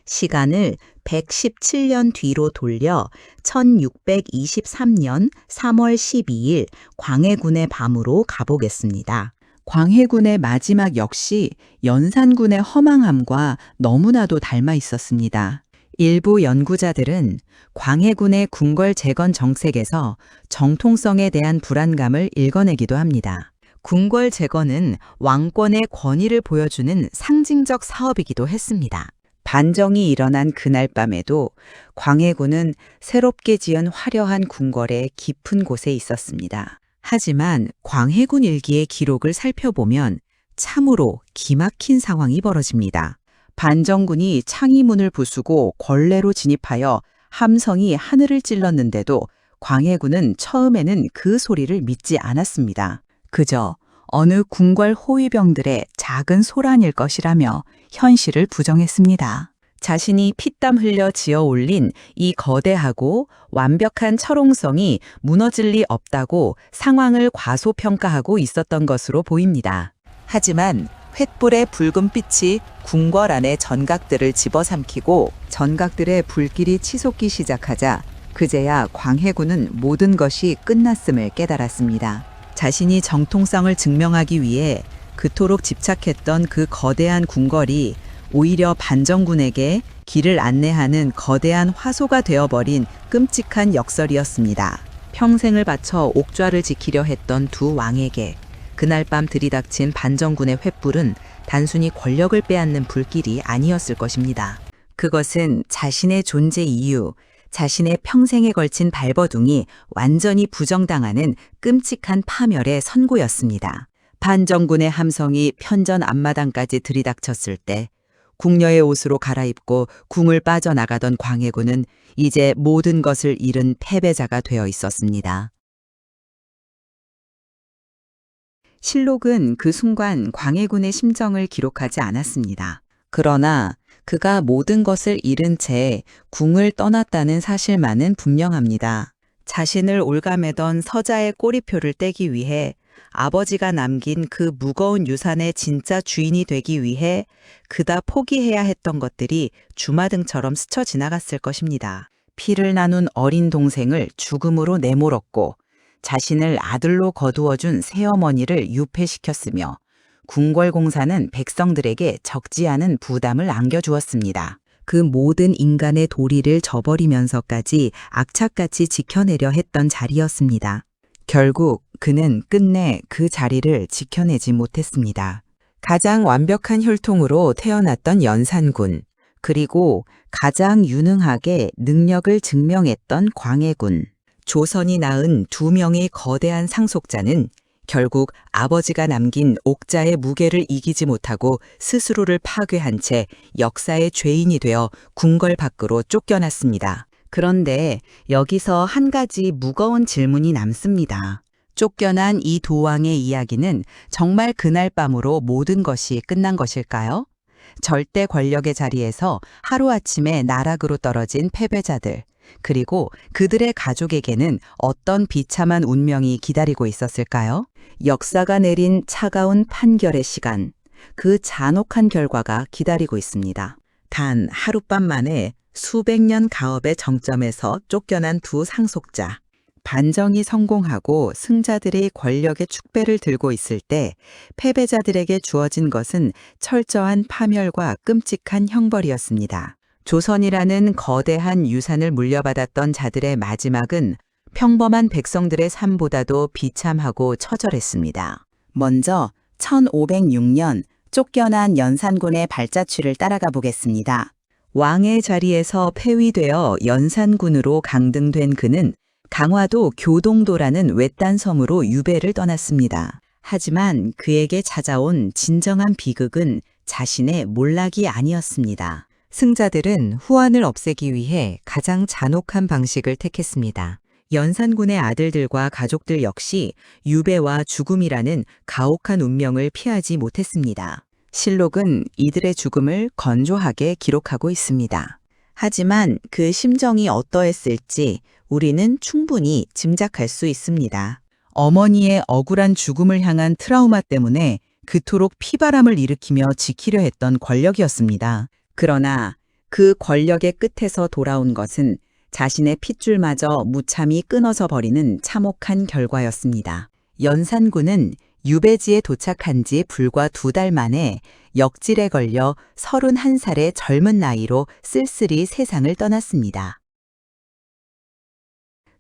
시간을 117년 뒤로 돌려 1623년 3월 12일 광해군의 밤으로 가보겠습니다. 광해군의 마지막 역시 연산군의 허망함과 너무나도 닮아 있었습니다. 일부 연구자들은 광해군의 궁궐 재건 정책에서 정통성에 대한 불안감을 읽어내기도 합니다. 궁궐 재건은 왕권의 권위를 보여주는 상징적 사업이기도 했습니다. 반정이 일어난 그날 밤에도 광해군은 새롭게 지은 화려한 궁궐의 깊은 곳에 있었습니다. 하지만 광해군 일기의 기록을 살펴보면 참으로 기막힌 상황이 벌어집니다. 반정군이 창의문을 부수고 걸레로 진입하여 함성이 하늘을 찔렀는데도 광해군은 처음에는 그 소리를 믿지 않았습니다. 그저 어느 궁궐 호위병들의 작은 소란일 것이라며 현실을 부정했습니다. 자신이 피땀 흘려 지어 올린 이 거대하고 완벽한 철옹성이 무너질 리 없다고 상황을 과소평가하고 있었던 것으로 보입니다. 하지만 횃불의 붉은 빛이 궁궐 안의 전각들을 집어삼키고 전각들의 불길이 치솟기 시작하자 그제야 광해군은 모든 것이 끝났음을 깨달았습니다. 자신이 정통성을 증명하기 위해 그토록 집착했던 그 거대한 궁궐이 오히려 반정군에게 길을 안내하는 거대한 화소가 되어버린 끔찍한 역설이었습니다. 평생을 바쳐 옥좌를 지키려 했던 두 왕에게 그날 밤 들이닥친 반정군의 횃불은 단순히 권력을 빼앗는 불길이 아니었을 것입니다. 그것은 자신의 존재 이유, 자신의 평생에 걸친 발버둥이 완전히 부정당하는 끔찍한 파멸의 선고였습니다. 반정군의 함성이 편전 앞마당까지 들이닥쳤을 때 궁녀의 옷으로 갈아입고 궁을 빠져나가던 광해군은 이제 모든 것을 잃은 패배자가 되어 있었습니다. 실록은 그 순간 광해군의 심정을 기록하지 않았습니다. 그러나 그가 모든 것을 잃은 채 궁을 떠났다는 사실만은 분명합니다. 자신을 올가매던 서자의 꼬리표를 떼기 위해 아버지가 남긴 그 무거운 유산의 진짜 주인이 되기 위해 그다 포기해야 했던 것들이 주마등처럼 스쳐 지나갔을 것입니다. 피를 나눈 어린 동생을 죽음으로 내몰았고 자신을 아들로 거두어준 새어머니를 유폐시켰으며 궁궐공사는 백성들에게 적지 않은 부담을 안겨주었습니다. 그 모든 인간의 도리를 저버리면서까지 악착같이 지켜내려 했던 자리였습니다. 결국 그는 끝내 그 자리를 지켜내지 못했습니다. 가장 완벽한 혈통으로 태어났던 연산군, 그리고 가장 유능하게 능력을 증명했던 광해군, 조선이 낳은 두 명의 거대한 상속자는 결국 아버지가 남긴 옥자의 무게를 이기지 못하고 스스로를 파괴한 채 역사의 죄인이 되어 궁궐 밖으로 쫓겨났습니다. 그런데 여기서 한 가지 무거운 질문이 남습니다. 쫓겨난 이 두 왕의 이야기는 정말 그날 밤으로 모든 것이 끝난 것일까요? 절대 권력의 자리에서 하루아침에 나락으로 떨어진 패배자들, 그리고 그들의 가족에게는 어떤 비참한 운명이 기다리고 있었을까요? 역사가 내린 차가운 판결의 시간, 그 잔혹한 결과가 기다리고 있습니다. 단 하룻밤 만에 수백 년 가업의 정점에서 쫓겨난 두 상속자. 반정이 성공하고 승자들의 권력의 축배를 들고 있을 때 패배자들에게 주어진 것은 철저한 파멸과 끔찍한 형벌이었습니다. 조선이라는 거대한 유산을 물려받았던 자들의 마지막은 평범한 백성들의 삶보다도 비참하고 처절했습니다. 먼저 1506년 쫓겨난 연산군의 발자취를 따라가 보겠습니다. 왕의 자리에서 폐위되어 연산군으로 강등된 그는 강화도 교동도라는 외딴 섬으로 유배를 떠났습니다. 하지만 그에게 찾아온 진정한 비극은 자신의 몰락이 아니었습니다. 승자들은 후환을 없애기 위해 가장 잔혹한 방식을 택했습니다. 연산군의 아들들과 가족들 역시 유배와 죽음이라는 가혹한 운명을 피하지 못했습니다. 실록은 이들의 죽음을 건조하게 기록하고 있습니다. 하지만 그 심정이 어떠했을지 우리는 충분히 짐작할 수 있습니다. 어머니의 억울한 죽음을 향한 트라우마 때문에 그토록 피바람을 일으키며 지키려 했던 권력이었습니다. 그러나 그 권력의 끝에서 돌아온 것은 자신의 핏줄마저 무참히 끊어져 버리는 참혹한 결과였습니다. 연산군은 유배지에 도착한 지 불과 2달 만에 역질에 걸려 31살의 젊은 나이로 쓸쓸히 세상을 떠났습니다.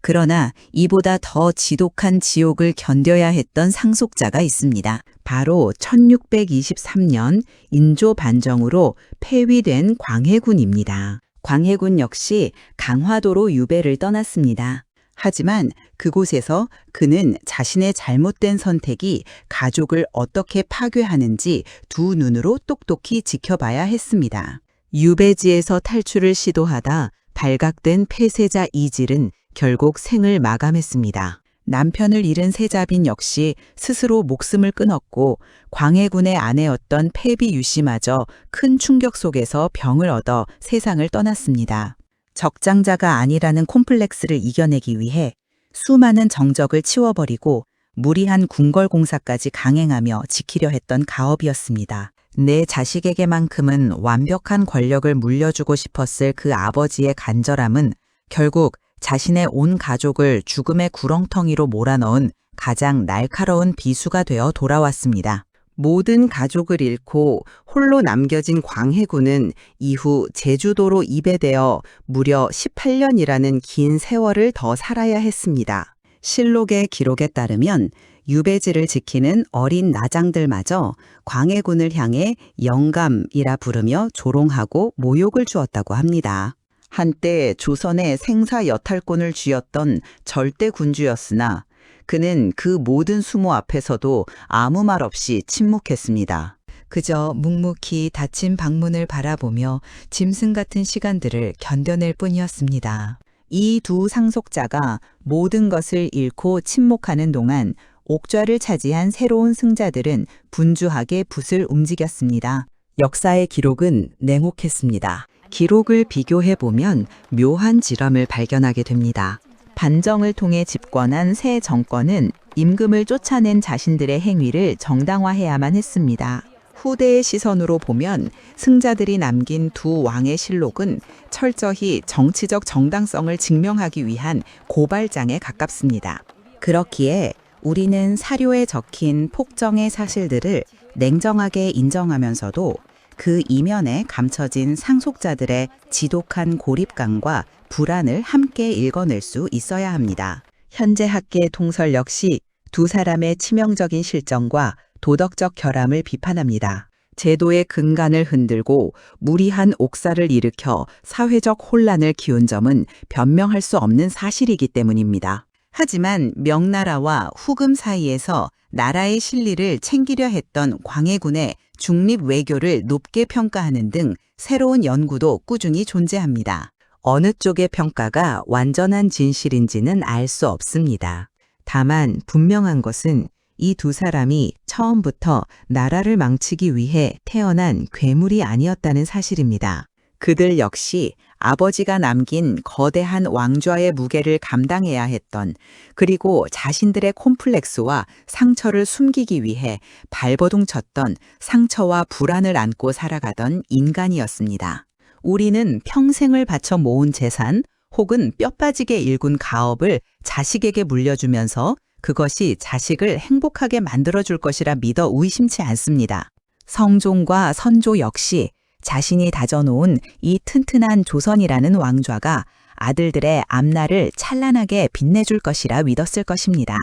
그러나 이보다 더 지독한 지옥을 견뎌야 했던 상속자가 있습니다. 바로 1623년 인조 반정으로 폐위된 광해군입니다. 광해군 역시 강화도로 유배를 떠났습니다. 하지만 그곳에서 그는 자신의 잘못된 선택이 가족을 어떻게 파괴하는지 두 눈으로 똑똑히 지켜봐야 했습니다. 유배지에서 탈출을 시도하다 발각된 폐쇄자 이질은 결국 생을 마감했습니다. 남편을 잃은 세자빈 역시 스스로 목숨을 끊었고 광해군의 아내였던 패비 유씨마저 큰 충격 속에서 병을 얻어 세상을 떠났습니다. 적장자가 아니라는 콤플렉스를 이겨내기 위해 수많은 정적을 치워버리고 무리한 궁궐공사까지 강행하며 지키려 했던 가업이었습니다. 내 자식에게만큼은 완벽한 권력을 물려주고 싶었을 그 아버지의 간절함은 결국 자신의 온 가족을 죽음의 구렁텅이로 몰아넣은 가장 날카로운 비수가 되어 돌아왔습니다. 모든 가족을 잃고 홀로 남겨진 광해군은 이후 제주도로 이배되어 무려 18년이라는 긴 세월을 더 살아야 했습니다. 실록의 기록에 따르면 유배지를 지키는 어린 나장들마저 광해군을 향해 영감이라 부르며 조롱하고 모욕을 주었다고 합니다. 한때 조선의 생사 여탈권을 쥐었던 절대 군주였으나 그는 그 모든 수모 앞에서도 아무 말 없이 침묵했습니다. 그저 묵묵히 닫힌 방문을 바라보며 짐승 같은 시간들을 견뎌낼 뿐이었습니다. 이 두 상속자가 모든 것을 잃고 침묵하는 동안 옥좌를 차지한 새로운 승자들은 분주하게 붓을 움직였습니다. 역사의 기록은 냉혹했습니다. 기록을 비교해보면 묘한 지점을 발견하게 됩니다. 반정을 통해 집권한 새 정권은 임금을 쫓아낸 자신들의 행위를 정당화해야만 했습니다. 후대의 시선으로 보면 승자들이 남긴 두 왕의 실록은 철저히 정치적 정당성을 증명하기 위한 고발장에 가깝습니다. 그렇기에 우리는 사료에 적힌 폭정의 사실들을 냉정하게 인정하면서도 그 이면에 감춰진 상속자들의 지독한 고립감과 불안을 함께 읽어낼 수 있어야 합니다. 현재 학계 통설 역시 두 사람의 치명적인 실정과 도덕적 결함을 비판합니다. 제도의 근간을 흔들고 무리한 옥사를 일으켜 사회적 혼란을 키운 점은 변명할 수 없는 사실이기 때문입니다. 하지만 명나라와 후금 사이에서 나라의 실리를 챙기려 했던 광해군의 중립 외교를 높게 평가하는 등 새로운 연구도 꾸준히 존재합니다. 어느 쪽의 평가가 완전한 진실인지는 알 수 없습니다. 다만 분명한 것은 이 두 사람이 처음부터 나라를 망치기 위해 태어난 괴물이 아니었다는 사실입니다. 그들 역시 아버지가 남긴 거대한 왕좌의 무게를 감당해야 했던, 그리고 자신들의 콤플렉스와 상처를 숨기기 위해 발버둥 쳤던 상처와 불안을 안고 살아가던 인간이었습니다. 우리는 평생을 바쳐 모은 재산 혹은 뼈 빠지게 일군 가업을 자식에게 물려주면서 그것이 자식을 행복하게 만들어줄 것이라 믿어 의심치 않습니다. 성종과 선조 역시 자신이 다져놓은 이 튼튼한 조선이라는 왕좌가 아들들의 앞날을 찬란하게 빛내줄 것이라 믿었을 것입니다.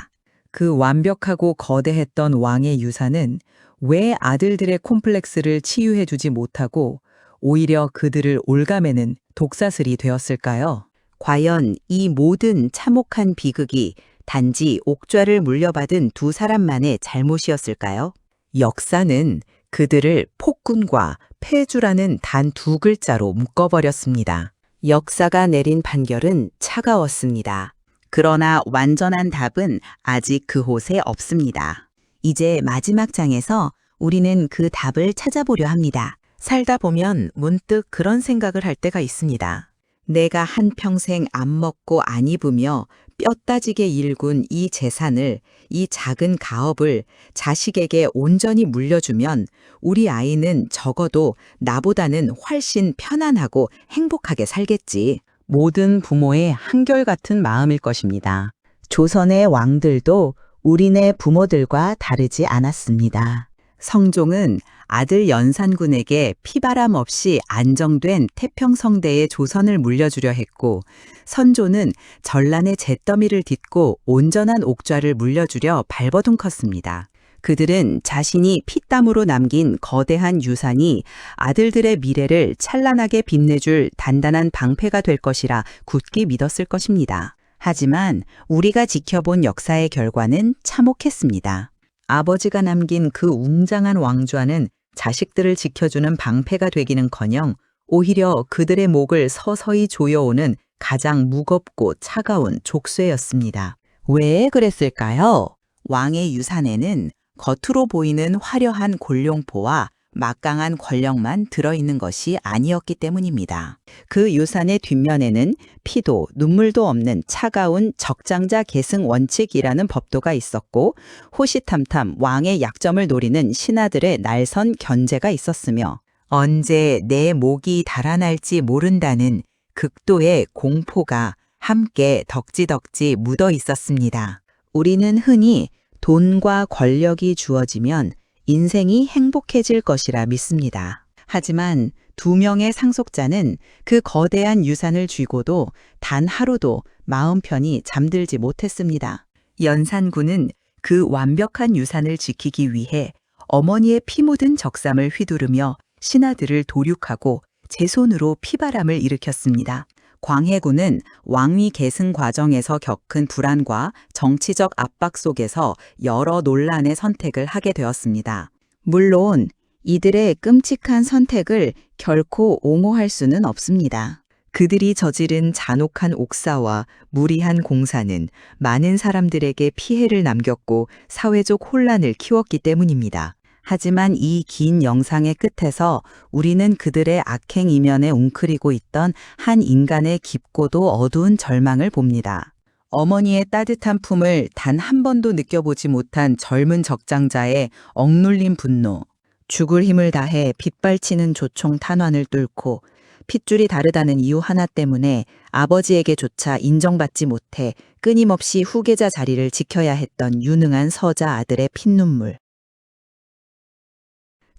그 완벽하고 거대했던 왕의 유산은 왜 아들들의 콤플렉스를 치유해주지 못하고 오히려 그들을 올가매는 독사슬이 되었을까요? 과연 이 모든 참혹한 비극이 단지 옥좌를 물려받은 두 사람만의 잘못이었을까요? 역사는 그들을 폭군과 폐주라는 단 두 글자로 묶어버렸습니다. 역사가 내린 판결은 차가웠습니다. 그러나 완전한 답은 아직 그곳에 없습니다. 이제 마지막 장에서 우리는 그 답을 찾아보려 합니다. 살다 보면 문득 그런 생각을 할 때가 있습니다. 내가 한평생 안 먹고 안 입으며 뼈 따지게 일군 이 재산을, 이 작은 가업을 자식에게 온전히 물려주면 우리 아이는 적어도 나보다는 훨씬 편안하고 행복하게 살겠지. 모든 부모의 한결같은 마음일 것입니다. 조선의 왕들도 우리네 부모들과 다르지 않았습니다. 성종은 아들 연산군에게 피바람 없이 안정된 태평성대의 조선을 물려주려 했고, 선조는 전란의 잿더미를 딛고 온전한 옥좌를 물려주려 발버둥 컸습니다. 그들은 자신이 피땀으로 남긴 거대한 유산이 아들들의 미래를 찬란하게 빛내줄 단단한 방패가 될 것이라 굳게 믿었을 것입니다. 하지만 우리가 지켜본 역사의 결과는 참혹했습니다. 아버지가 남긴 그 웅장한 왕좌는 자식들을 지켜주는 방패가 되기는커녕 오히려 그들의 목을 서서히 조여오는 가장 무겁고 차가운 족쇄였습니다. 왜 그랬을까요? 왕의 유산에는 겉으로 보이는 화려한 골룡포와 막강한 권력만 들어있는 것이 아니었기 때문입니다. 그 유산의 뒷면에는 피도 눈물도 없는 차가운 적장자 계승 원칙이라는 법도가 있었고, 호시탐탐 왕의 약점을 노리는 신하들의 날선 견제가 있었으며, 언제 내 목이 달아날지 모른다는 극도의 공포가 함께 덕지덕지 묻어 있었습니다. 우리는 흔히 돈과 권력이 주어지면 인생이 행복해질 것이라 믿습니다. 하지만 2명의 상속자는 그 거대한 유산을 쥐고도 단 하루도 마음 편히 잠들지 못했습니다. 연산군은 그 완벽한 유산을 지키기 위해 어머니의 피 묻은 적삼을 휘두르며 신하들을 도륙하고 제 손으로 피바람을 일으켰습니다. 광해군은 왕위 계승 과정에서 겪은 불안과 정치적 압박 속에서 여러 논란의 선택을 하게 되었습니다. 물론 이들의 끔찍한 선택을 결코 옹호할 수는 없습니다. 그들이 저지른 잔혹한 옥사와 무리한 공사는 많은 사람들에게 피해를 남겼고 사회적 혼란을 키웠기 때문입니다. 하지만 이 긴 영상의 끝에서 우리는 그들의 악행 이면에 웅크리고 있던 한 인간의 깊고도 어두운 절망을 봅니다. 어머니의 따뜻한 품을 단 한 번도 느껴보지 못한 젊은 적장자의 억눌린 분노, 죽을 힘을 다해 빗발치는 조총 탄환을 뚫고 핏줄이 다르다는 이유 하나 때문에 아버지에게조차 인정받지 못해 끊임없이 후계자 자리를 지켜야 했던 유능한 서자 아들의 핏눈물.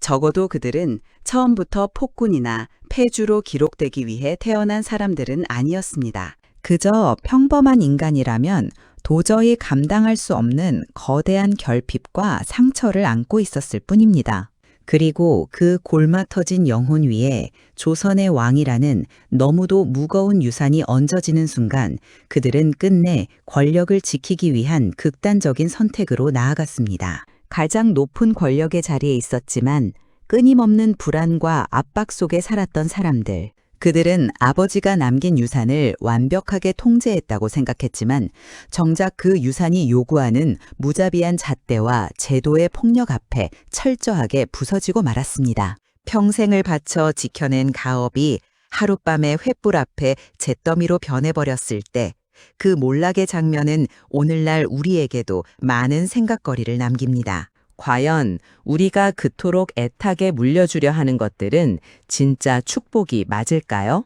적어도 그들은 처음부터 폭군이나 패주로 기록되기 위해 태어난 사람들은 아니었습니다. 그저 평범한 인간이라면 도저히 감당할 수 없는 거대한 결핍과 상처를 안고 있었을 뿐입니다. 그리고 그 골마 터진 영혼 위에 조선의 왕이라는 너무도 무거운 유산이 얹어지는 순간 그들은 끝내 권력을 지키기 위한 극단적인 선택으로 나아갔습니다. 가장 높은 권력의 자리에 있었지만 끊임없는 불안과 압박 속에 살았던 사람들. 그들은 아버지가 남긴 유산을 완벽하게 통제했다고 생각했지만 정작 그 유산이 요구하는 무자비한 잣대와 제도의 폭력 앞에 철저하게 부서지고 말았습니다. 평생을 바쳐 지켜낸 가업이 하룻밤에 횃불 앞에 잿더미로 변해버렸을 때 그 몰락의 장면은 오늘날 우리에게도 많은 생각거리를 남깁니다. 과연 우리가 그토록 애타게 물려주려 하는 것들은 진짜 축복이 맞을까요?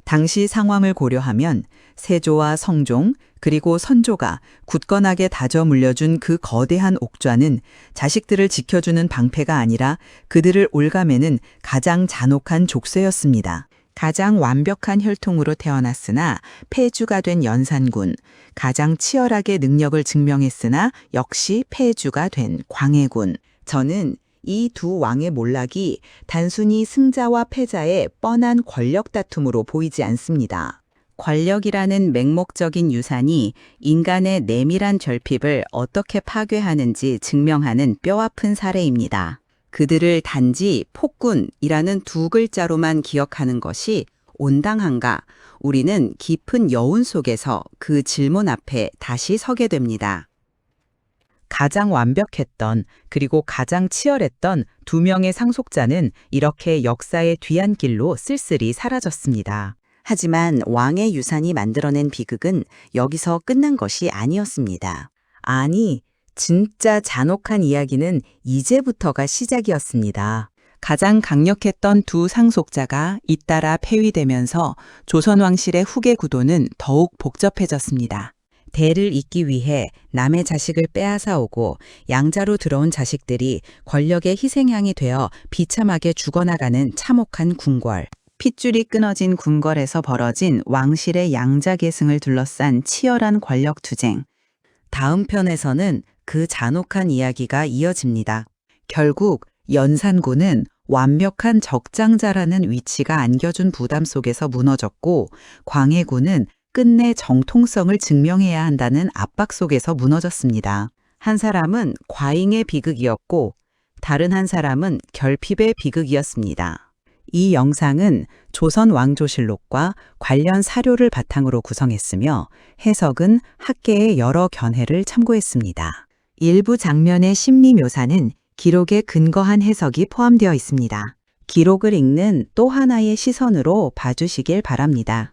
당시 상황을 고려하면 세조와 성종 그리고 선조가 굳건하게 다져 물려준 그 거대한 옥좌는 자식들을 지켜주는 방패가 아니라 그들을 올가매는 가장 잔혹한 족쇄였습니다. 가장 완벽한 혈통으로 태어났으나 폐주가 된 연산군, 가장 치열하게 능력을 증명했으나 역시 폐주가 된 광해군. 저는 이 두 왕의 몰락이 단순히 승자와 패자의 뻔한 권력 다툼으로 보이지 않습니다. 권력이라는 맹목적인 유산이 인간의 내밀한 결핍을 어떻게 파괴하는지 증명하는 뼈아픈 사례입니다. 그들을 단지 폭군이라는 두 글자로만 기억하는 것이 온당한가? 우리는 깊은 여운 속에서 그 질문 앞에 다시 서게 됩니다. 가장 완벽했던 그리고 가장 치열했던 2명의 상속자는 이렇게 역사의 뒤안길로 쓸쓸히 사라졌습니다. 하지만 왕의 유산이 만들어낸 비극은 여기서 끝난 것이 아니었습니다. 아니, 진짜 잔혹한 이야기는 이제부터가 시작이었습니다. 가장 강력했던 두 상속자가 잇따라 폐위되면서 조선 왕실의 후계 구도는 더욱 복잡해졌습니다. 대를 잇기 위해 남의 자식을 빼앗아오고 양자로 들어온 자식들이 권력의 희생양이 되어 비참하게 죽어나가는 참혹한 궁궐. 핏줄이 끊어진 궁궐에서 벌어진 왕실의 양자 계승을 둘러싼 치열한 권력 투쟁. 다음 편에서는 그 잔혹한 이야기가 이어집니다. 결국 연산군은 완벽한 적장자라는 위치가 안겨준 부담 속에서 무너졌고, 광해군은 끝내 정통성을 증명해야 한다는 압박 속에서 무너졌습니다. 한 사람은 과잉의 비극이었고, 다른 한 사람은 결핍의 비극이었습니다. 이 영상은 조선 왕조실록과 관련 사료를 바탕으로 구성했으며 해석은 학계의 여러 견해를 참고했습니다. 일부 장면의 심리 묘사는 기록에 근거한 해석이 포함되어 있습니다. 기록을 읽는 또 하나의 시선으로 봐주시길 바랍니다.